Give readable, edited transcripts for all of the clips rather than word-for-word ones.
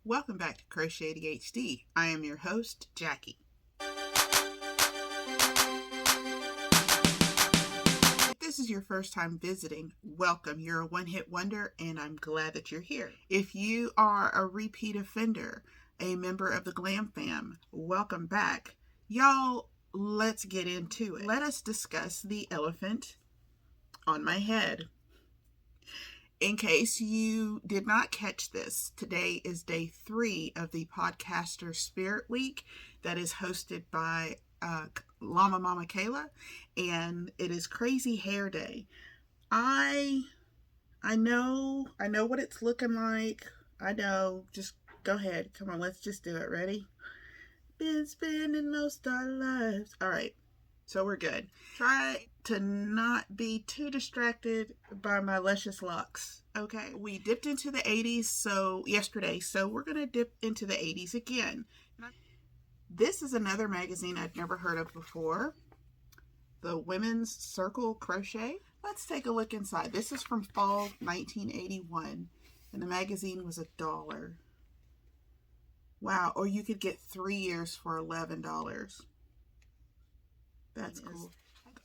Welcome back to Crochet ADHD. I am your host, Jackie. If this is your first time visiting, welcome. You're a one-hit wonder, and I'm glad that you're here. If you are a repeat offender, a member of the GlamFam, welcome back. Y'all, let's get into it. Let us discuss the elephant on my head. In case you did not catch this, today is day 3 of the Podcaster Spirit Week that is hosted by Llama Mama Kayla, and it is Crazy Hair Day. I know what it's looking like. I know. Just go ahead. Come on, let's just do it. Ready? Been spending most our lives. All right. So we're good. Try to not be too distracted by my luscious locks. Okay. We dipped into the 80s yesterday, so we're going to dip into the 80s again. This is another magazine I'd never heard of before. The Women's Circle Crochet. Let's take a look inside. This is from fall 1981, and the magazine was $1. Wow. Or you could get 3 years for $11. That's cool.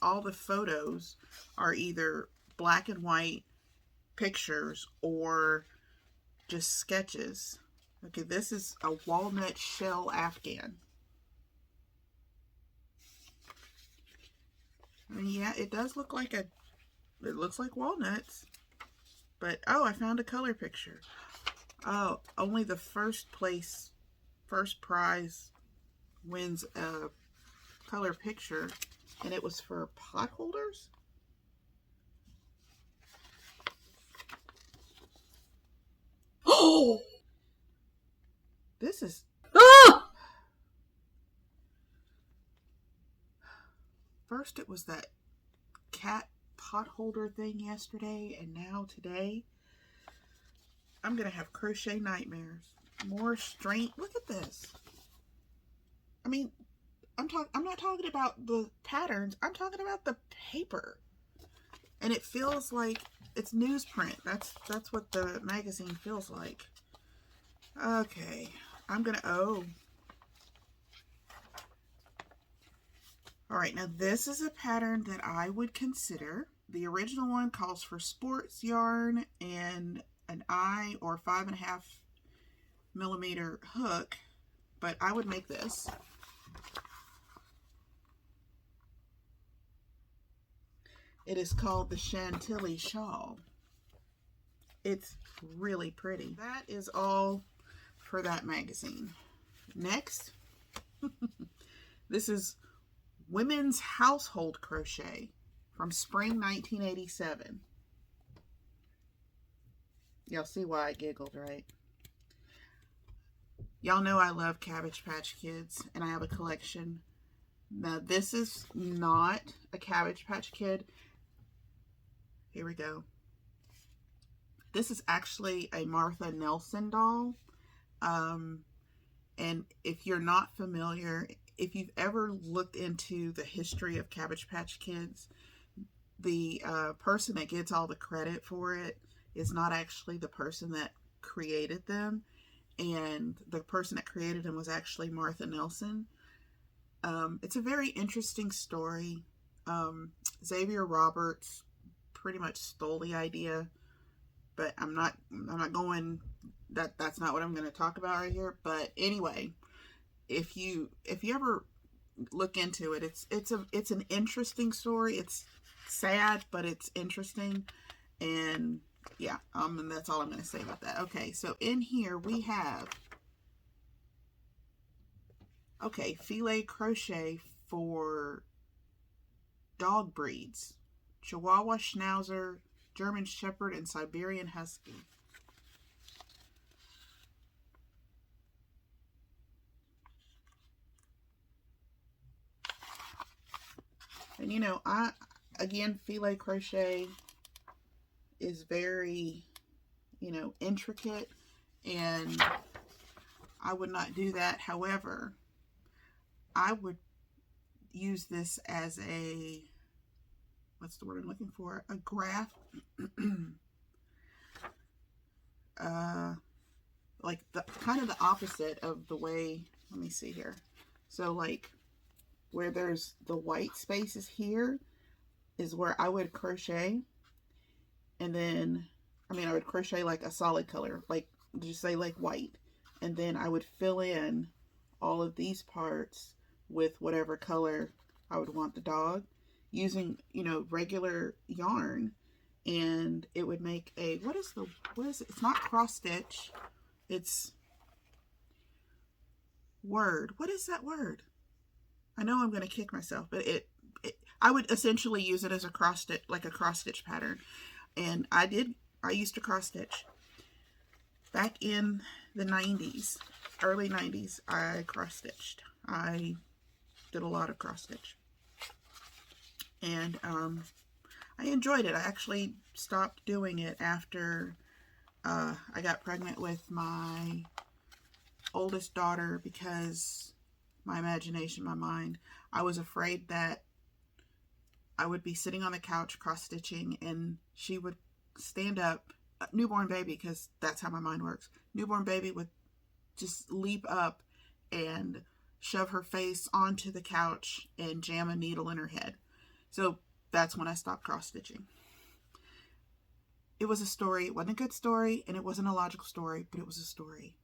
All the photos are either black and white pictures or just sketches. Okay, this is a walnut shell afghan. I mean, yeah, it does look like it looks like walnuts. But, oh, I found a color picture. Oh, only the first prize wins a color picture, and it was for pot holders. Oh, this is first it was that cat pot holder thing yesterday, and now today I'm gonna have crochet nightmares. More strain. Look at this. I mean, I'm not talking about the patterns. I'm talking about the paper. And it feels like it's newsprint. That's what the magazine feels like. Okay. I'm going to All right, now this is a pattern that I would consider. The original one calls for sports yarn and an eye or 5.5 millimeter hook, but I would make this. It is called the Chantilly Shawl. It's really pretty. That is all for that magazine. Next, this is Women's Household Crochet from spring 1987. Y'all see why I giggled, right? Y'all know I love Cabbage Patch Kids, and I have a collection. Now, this is not a Cabbage Patch Kid. Here we go. This is actually a Martha Nelson doll. And if you're not familiar, if you've ever looked into the history of Cabbage Patch Kids, the person that gets all the credit for it is not actually the person that created them. And the person that created them was actually Martha Nelson. It's a very interesting story. Xavier Roberts pretty much stole the idea, but I'm not going, that's not what I'm going to talk about right here. But anyway, if you ever look into it, it's an interesting story. It's sad, but it's interesting. And yeah, and that's all I'm going to say about that. Okay, so in here we have filet crochet for dog breeds: Chihuahua, Schnauzer, German Shepherd, and Siberian Husky. And you know, again, filet crochet is very, intricate, and I would not do that. However, I would use this as a, what's the word I'm looking for? A graph, like the kind of the opposite of the way, let me see here. So like where there's the white spaces here is where I would crochet. And then, I would crochet like a solid color, like just say like white. And then I would fill in all of these parts with whatever color I would want the dog using, regular yarn. And it would make a, what is it? It's not cross stitch. It's word. What is that word? I know I'm going to kick myself, but I would essentially use it as a cross stitch, like a cross stitch pattern. And I used to cross stitch. Back in the 90s, early 90s, I cross stitched. I did a lot of cross stitch. And I enjoyed it. I actually stopped doing it after I got pregnant with my oldest daughter because my imagination, my mind, I was afraid that I would be sitting on the couch cross-stitching and she would stand up, newborn baby, because that's how my mind works. Newborn baby would just leap up and shove her face onto the couch and jam a needle in her head. So that's when I stopped cross-stitching. It was a story. It wasn't a good story, and it wasn't a logical story, but it was a story.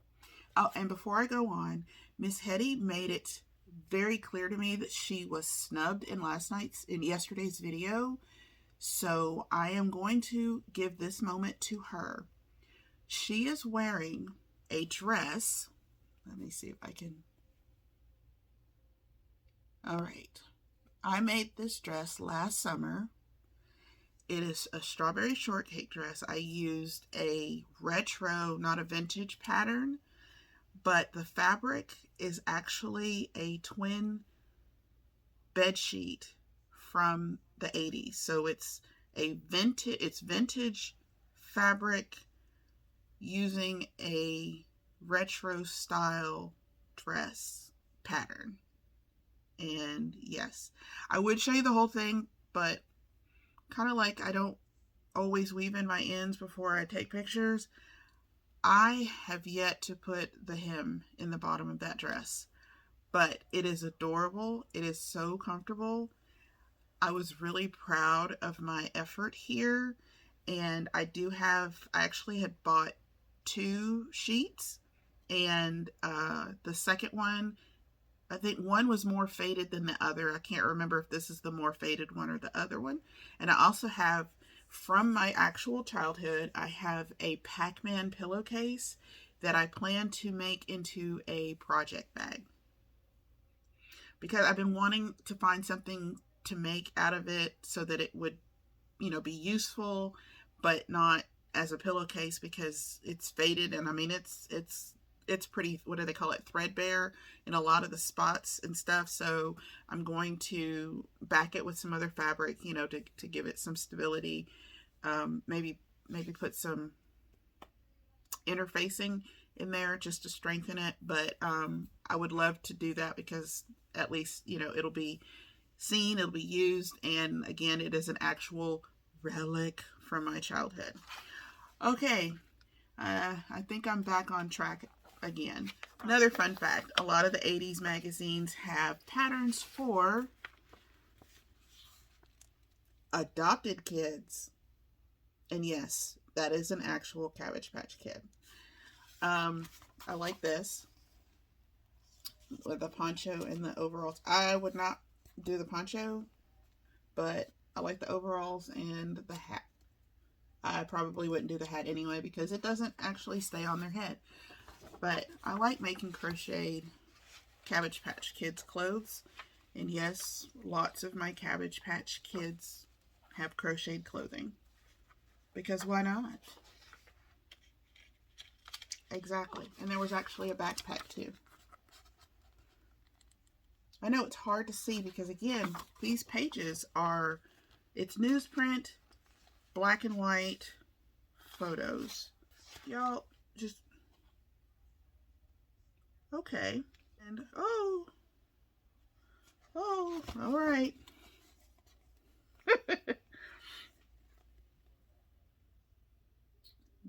Oh, and before I go on, Miss Hetty made it very clear to me that she was snubbed in yesterday's video. So I am going to give this moment to her. She is wearing a dress. Let me see if I can. All right. I made this dress last summer. It is a strawberry shortcake dress. I used a retro, not a vintage pattern, but the fabric is actually a twin bed sheet from the 80s. So it's vintage fabric using a retro style dress pattern. And yes, I would show you the whole thing, but kind of like I don't always weave in my ends before I take pictures. I have yet to put the hem in the bottom of that dress, but it is adorable. It is so comfortable. I was really proud of my effort here, and I actually had bought 2 sheets, and the second one, I think one was more faded than the other. I can't remember if this is the more faded one or the other one. And I also have, from my actual childhood, I have a Pac-Man pillowcase that I plan to make into a project bag. Because I've been wanting to find something to make out of it so that it would, be useful, but not as a pillowcase because it's faded. And it's pretty, what do they call it, threadbare in a lot of the spots and stuff. So I'm going to back it with some other fabric, to give it some stability. Maybe put some interfacing in there just to strengthen it. But I would love to do that because at least, it'll be seen, it'll be used. And again, it is an actual relic from my childhood. Okay. I think I'm back on track again. Another fun fact, a lot of the 80s magazines have patterns for adopted kids. And yes, that is an actual Cabbage Patch Kid. I like this with the poncho and the overalls. I would not do the poncho, but I like the overalls and the hat. I probably wouldn't do the hat anyway because it doesn't actually stay on their head. But I like making crocheted Cabbage Patch Kids clothes. And yes, lots of my Cabbage Patch Kids have crocheted clothing. Because why not? Exactly. And there was actually a backpack too. I know it's hard to see because again, these pages are, it's newsprint, black and white photos. Y'all just, okay. And oh, all right.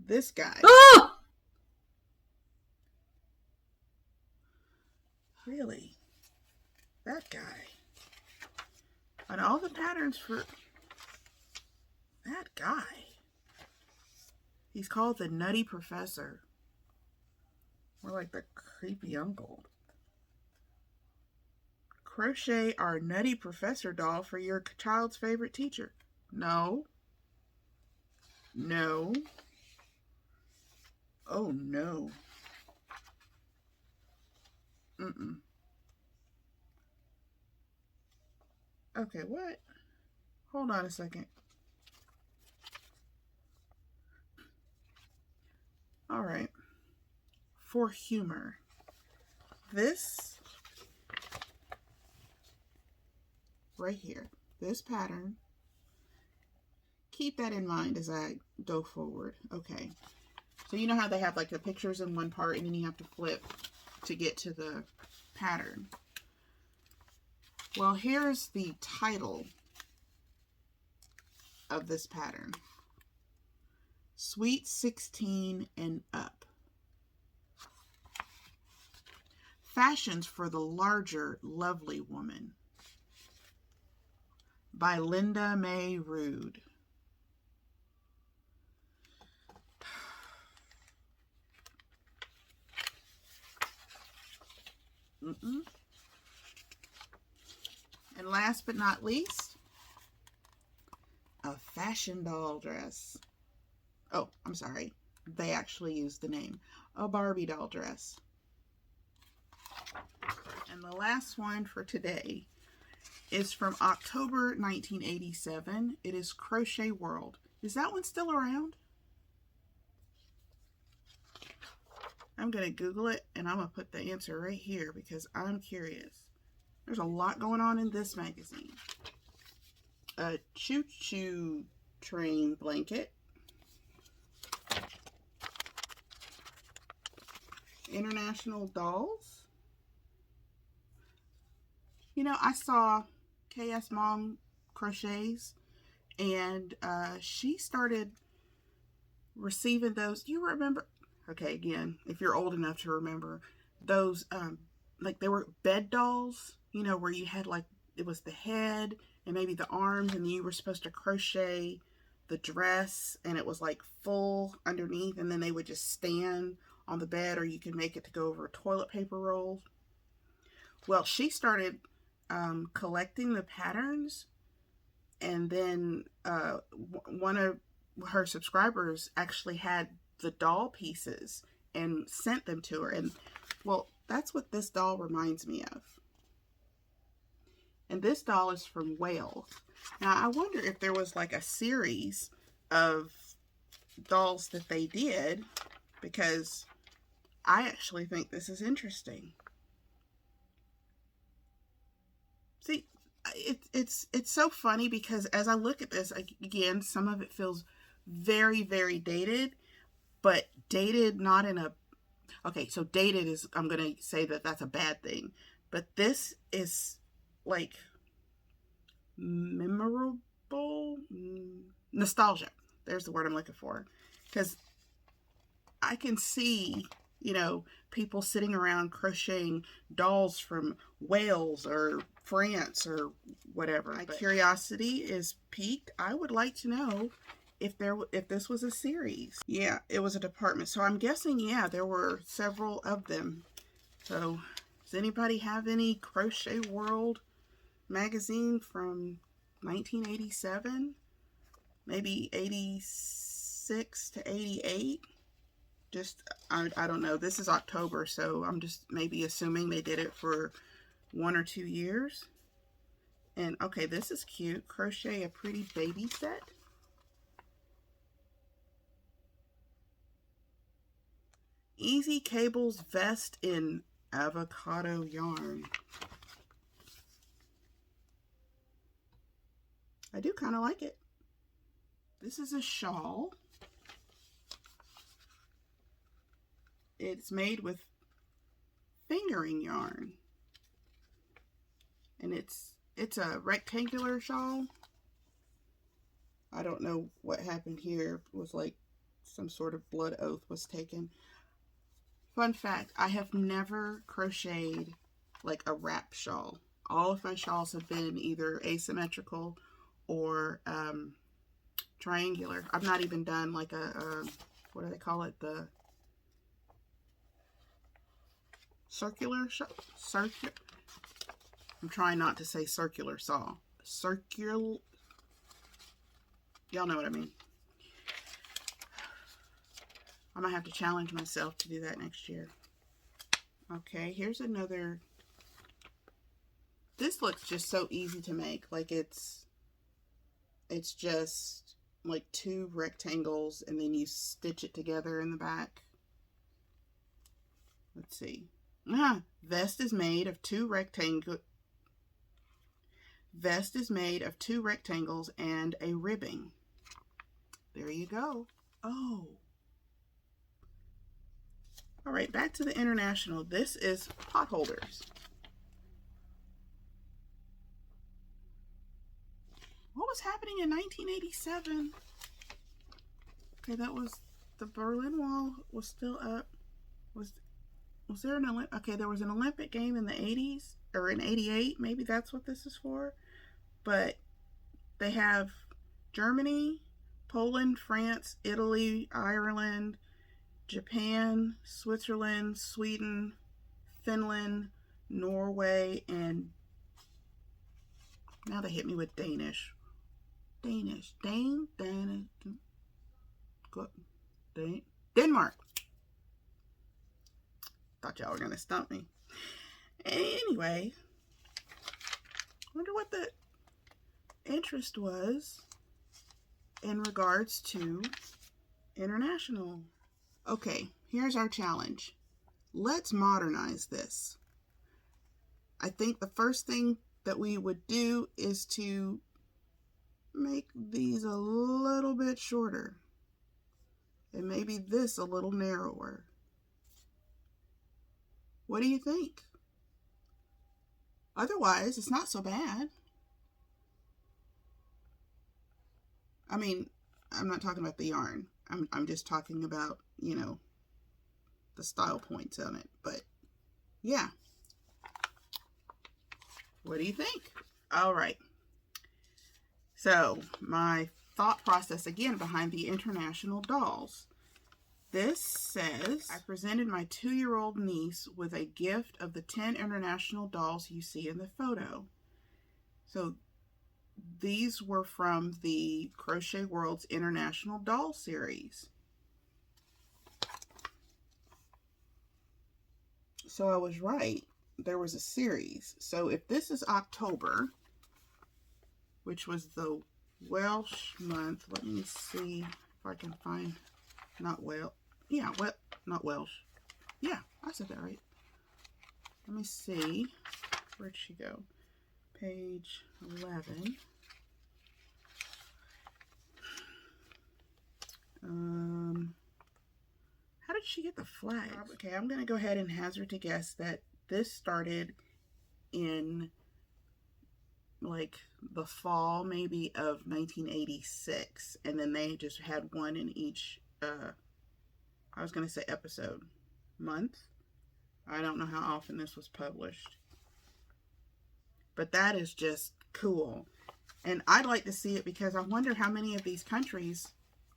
This guy. Oh! Really? That guy. And all the patterns for that guy. He's called the Nutty Professor. More like the creepy uncle. Crochet our Nutty Professor doll for your child's favorite teacher. No. No. Oh, no. Mm-mm. Okay, what? Hold on a second. All right. For humor. This right here, this pattern, keep that in mind as I go forward. Okay. So you know how they have like the pictures in one part and then you have to flip to get to the pattern. Well, here's the title of this pattern. Sweet 16 and Up. Fashions for the Larger Lovely Woman by Linda May Rude. And last but not least, a fashion doll dress. Oh, I'm sorry. They actually used the name. A Barbie doll dress. And the last one for today is from October 1987. It is Crochet World. Is that one still around? I'm going to Google it and I'm going to put the answer right here because I'm curious. There's a lot going on in this magazine. A choo-choo train blanket. International dolls. You know, I saw KS Mom Crochets and she started receiving those. Do you remember? Okay, again, if you're old enough to remember, those, like they were bed dolls, you know, where you had like, it was the head and maybe the arms and you were supposed to crochet the dress and it was like full underneath and then they would just stand on the bed or you could make it to go over a toilet paper roll. Well, she started collecting the patterns and then one of her subscribers actually had the doll pieces and sent them to her. And well, that's what this doll reminds me of. And this doll is from Wales. Now I wonder if there was like a series of dolls that they did, because I actually think this is interesting. See, it's so funny because as I look at this, again, some of it feels very, very dated, but dated not in a, okay, so dated is, I'm going to say that that's a bad thing, but this is like memorable, nostalgia. There's the word I'm looking for, because I can see, you know, people sitting around crocheting dolls from Wales or France or whatever. My curiosity is piqued. I would like to know if this was a series. Yeah, it was a department. So I'm guessing, yeah, there were several of them. So does anybody have any Crochet World magazine from 1987? Maybe 86 to 88? Just, I don't know. This is October, so I'm just maybe assuming they did it for 1 or 2 years. And okay, this is cute. Crochet a Pretty Baby Set. Easy Cables Vest in Avocado Yarn. I do kind of like it. This is a shawl. It's made with fingering yarn. And it's a rectangular shawl. I don't know what happened here. It was like some sort of blood oath was taken. Fun fact, I have never crocheted like a wrap shawl. All of my shawls have been either asymmetrical or triangular. I've not even done like a what do they call it? The circular shawl? Circular. I'm trying not to say circular saw. Circular. Y'all know what I mean. I might have to challenge myself to do that next year. Okay, here's another. This looks just so easy to make. Like it's just like 2 rectangles and then you stitch it together in the back. Let's see. Vest is made of 2 rectangles. Vest is made of 2 rectangles and a ribbing. There you go. Oh. All right, back to the international. This is pot holders. What was happening in 1987? Okay, that was the Berlin Wall was still up. Was there an Olympic? Okay, there was an Olympic game in the 80s or in 88. Maybe that's what this is for. But they have Germany, Poland, France, Italy, Ireland, Japan, Switzerland, Sweden, Finland, Norway, and now they hit me with Danish. Denmark. Thought y'all were gonna stump me. Anyway, wonder what the interest was in regards to international. Okay, here's our challenge. Let's modernize this. I think the first thing that we would do is to make these a little bit shorter and maybe this a little narrower. What do you think? Otherwise, it's not so bad. I mean, I'm not talking about the yarn. I'm just talking about, you know, the style points on it. But yeah. What do you think? All right. So my thought process again behind the international dolls. This says, I presented my 2-year-old niece with a gift of the 10 international dolls you see in the photo. So these were from the Crochet World's International Doll Series. So I was right. There was a series. So if this is October, which was the Welsh month, let me see if I can find, not Welsh. Yeah, not Welsh. Yeah, I said that right. Let me see. Where'd she go? Page 11. How did she get the flags? Okay, I'm going to go ahead and hazard to guess that this started in like the fall maybe of 1986, and then they just had one in each I was going to say episode, month. I don't know how often this was published, but that is just cool, and I'd like to see it because I wonder how many of these countries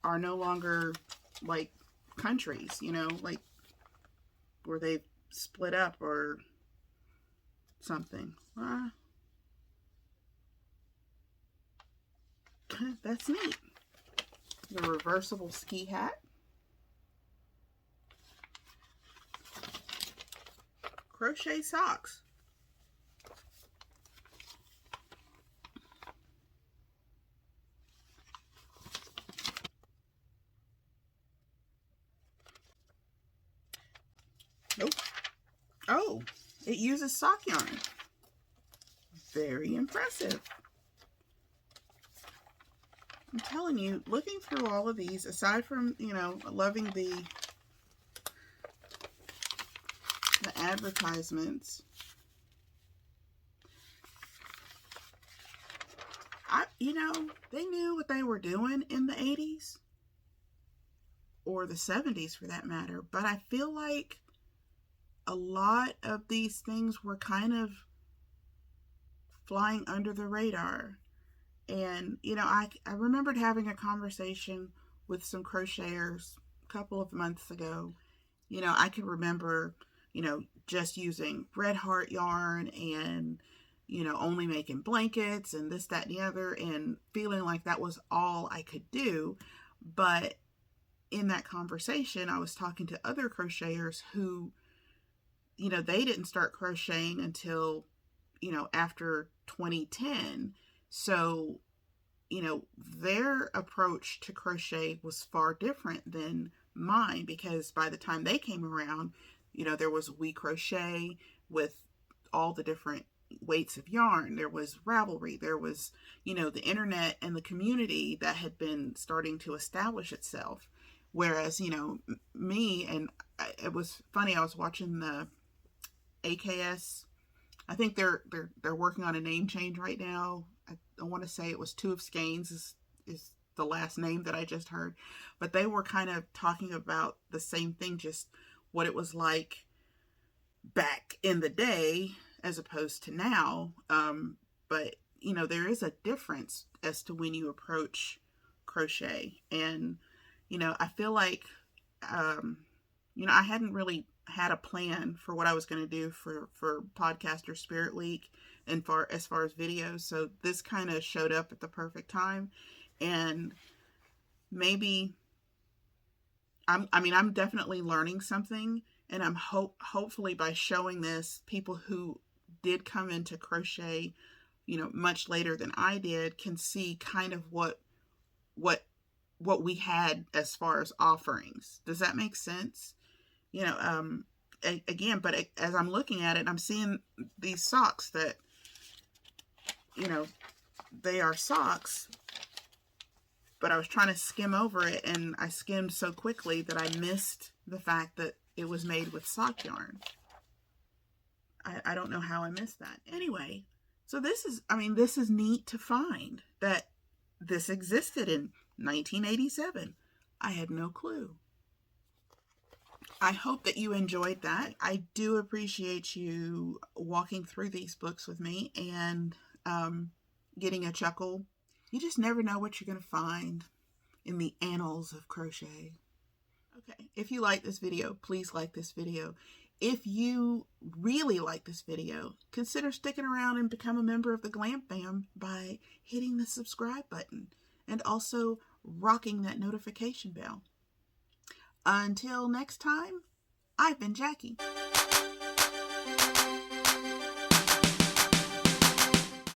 are no longer like countries, you know, like where they split up or something. That's neat. The reversible ski hat. Crochet socks. Nope. Oh, it uses sock yarn. Very impressive. I'm telling you, looking through all of these, aside from, you know, loving the advertisements, you know, they knew what they were doing in the 80s or the 70s for that matter, but I feel like a lot of these things were kind of flying under the radar. And, I remembered having a conversation with some crocheters a couple of months ago. I can remember, just using red heart yarn and, only making blankets and this, that, and the other, and feeling like that was all I could do. But in that conversation, I was talking to other crocheters who, they didn't start crocheting until, after 2010. So, their approach to crochet was far different than mine, because by the time they came around, there was We Crochet with all the different weights of yarn. There was Ravelry. There was, the internet and the community that had been starting to establish itself. Whereas, me, and it was funny, I was watching the AKS. I think they're working on a name change right now. I want to say it was Two of Skeins is the last name that I just heard. But they were kind of talking about the same thing, just what it was like back in the day as opposed to now. But, there is a difference as to when you approach crochet. And, I feel like, I hadn't really had a plan for what I was going to do for Podcaster Spirit Week and as far as videos. So this kind of showed up at the perfect time. And maybe I'm definitely learning something, and I'm hopefully by showing this, people who did come into crochet, much later than I did, can see kind of what we had as far as offerings. Does that make sense? Again, but as I'm looking at it, I'm seeing these socks that, they are socks, but I was trying to skim over it, and I skimmed so quickly that I missed the fact that it was made with sock yarn. I don't know how I missed that. Anyway, so this is neat to find that this existed in 1987. I had no clue. I hope that you enjoyed that. I do appreciate you walking through these books with me and getting a chuckle. You just never know what you're going to find in the annals of crochet. Okay, if you like this video, please like this video. If you really like this video, consider sticking around and become a member of the GlamFam by hitting the subscribe button and also rocking that notification bell. Until next time, I've been Jackie.